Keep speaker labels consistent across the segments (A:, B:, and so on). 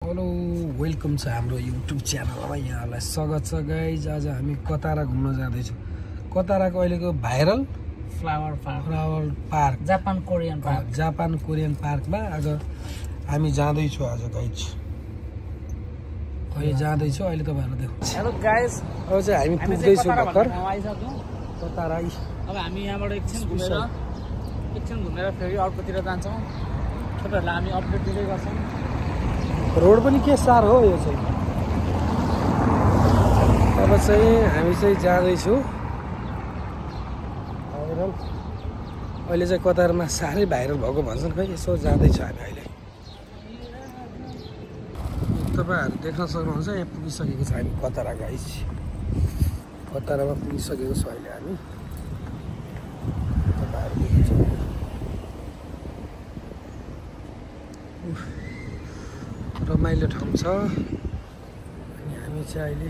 A: Hello welcome छ हाम्रो YouTube च्यानलमा यहाँलाई स्वागत छ गाइज। आज हामी कतारा घुम्न जाँदैछौँ। कताराको अहिलेको viral
B: flower
A: park
B: Japan Korean
A: पार्कमा आज हामी जाँदैछौँ। आज गाइज अहिले जाँदैछौँ। अहिले तपाईँहरू देख्नु।
B: हेलो गाइज,
A: अब चाहिँ हामी पुग्दैछौँ भर्खर कतारा।
B: अब हामी यहाँबाट एकछिन घुमेर फेरि अर्कोतिर जान्छौँ। तपाईँहरूलाई हामी अपडेट दिँदै गर्छौँ।
A: रोड पनि के साह्रो हो यो चाहिँ। अब चाहिँ हामी चाहिँ जाँदैछौँ भाइरल। अहिले चाहिँ कतारमा साह्रै भाइरल भएको भन्छन्। खै यसो जाँदैछौँ हामी अहिले। तपाईँहरू देख्न सक्नुहुन्छ यहाँ पुगिसकेको छ हामी कतारा गाइज। कतारामा पुगिसकेको छ अहिले हामी। तपाईँहरू देख्नुहुन्छ रमाइलो ठाउँ छ। अनि हामी चाहिँ अहिले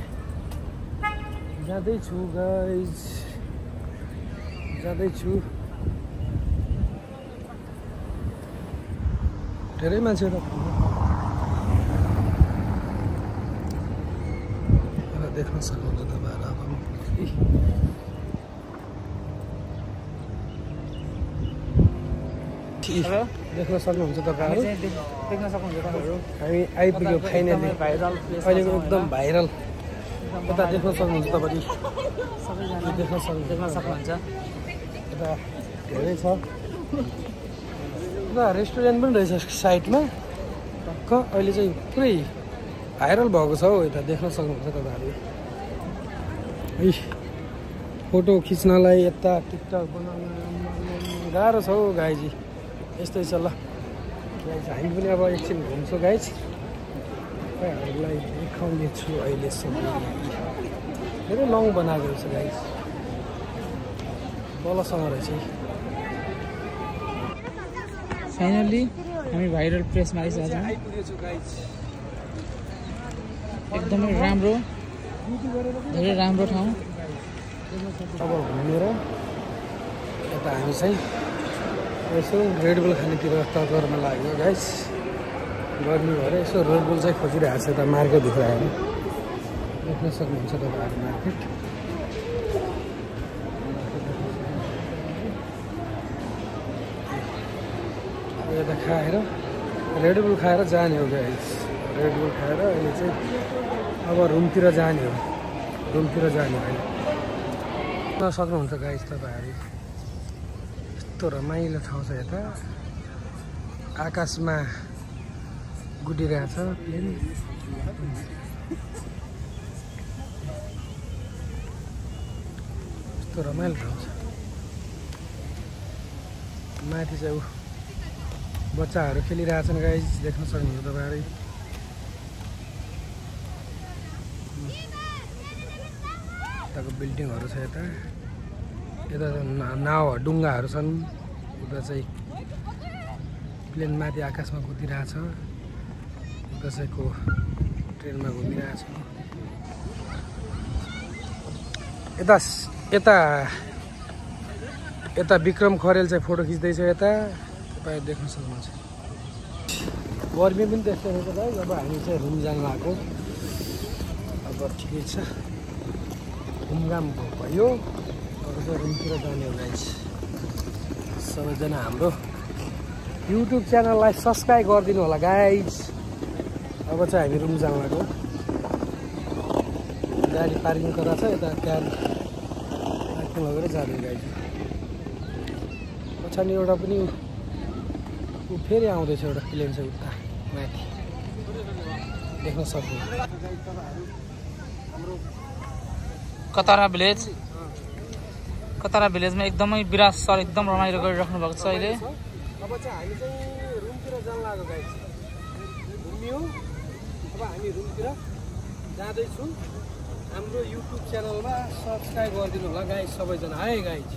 A: जाँदैछु गाइज, जाँदैछु। धेरै मान्छेहरू अब देख्न सक्नुहुन्छ तपाईँहरू। अब देख्न सक्नुहुन्छ तपाईँहरू। हामी आइपुग्यो फाइनली अहिलेको एकदम भाइरल। यता देख्न सक्नुहुन्छ तपाईँले, देख्न सक्नुहुन्छ। यता धेरै छ। यता रेस्टुरेन्ट पनि रहेछ साइडमा टक्क। अहिले चाहिँ पुरै भाइरल भएको छ हौ। यता देख्न सक्नुहुन्छ तपाईँहरू। फोटो खिच्नलाई यता टिकटक बनाउन गाह्रो छ हौ गाइजी। यस्तै छ ल गाइज। हामी पनि अब एकछिन घुम्छौँ गाइज। तपाईँहरूलाई देखाउने छु अहिलेसम्म। धेरै लङ बनाएको रहेछ गाइज। तलसँग रहेछ।
B: फाइनल्ली हामी भाइरल प्लेसमा आइसकेका छौँ। एकदमै राम्रो, धेरै राम्रो ठाउँ।
A: अब घुमेर यता हामी चाहिँ यसो रेडबुल खानेतिर तर्करमा लाग्यो गाइस। गर्मी भएर यसो रेडबुल चाहिँ खोजिरहेको छ। यता मार्केटभित्र आएर देख्न सक्नुहुन्छ तपाईँहरू मार्केट। यता खाएर रेडबुल खाएर जाने हो गाइस। रेडबुल खाएर अहिले चाहिँ अब रुमतिर जाने हो। रुमतिर जाने हो अहिले। सक्नुहुन्छ गाइस तपाईँहरू। यस्तो रमाइलो ठाउँ छ यता। आकाशमा गुडिरहेछ प्लेन। यस्तो रमाइलो ठाउँ छ। माथि चाहिँ बच्चाहरू खेलिरहेछन् गाइज। देख्न सक्नुहुन्छ तपाईँहरू। यताको बिल्डिङहरू छ यता। यता नाउ डुङ्गाहरू छन्। उता चाहिँ प्लेन माथि आकाशमा कुदिरहेछ। उता चाहिँ को ट्रेनमा घुमिरहेछ। यता यता यता विक्रम खरेल चाहिँ फोटो खिच्दैछ यता। तपाईँ देख्न सक्नुहुन्छ। गर्मी पनि त्यस्तै रहेछ भाइ। अब हामी चाहिँ रुम जानु आएको। अब ठिकै छ, घुमघाम भयो। अब चाहिँ रुमतिर जाने हो गाइस। सबैजना हाम्रो युट्युब च्यानललाई सब्सक्राइब गरिदिनु होला गाइज। अब चाहिँ हामी रुम जानु आएको। गाडी पार्किङ गरेर छ यता। कार पार्किङ लगेर जाने गाइज। पछाडि एउटा पनि फेरि आउँदैछ एउटा प्लेन चाहिँ उता माथि देख्न सक्नु।
B: कतारा भिलेजमा एकदमै विराट सर एकदम रमाइलो गरिराख्नु भएको छ अहिले।
A: अब चाहिँ हामी चाहिँ रुमतिर जान लाग्यो गाइज। घुम्यौँ। अब हामी रुमतिर जाँदैछौँ। हाम्रो युट्युब च्यानलमा सब्सक्राइब गरिदिनु होला गाइज सबैजना है गाइज।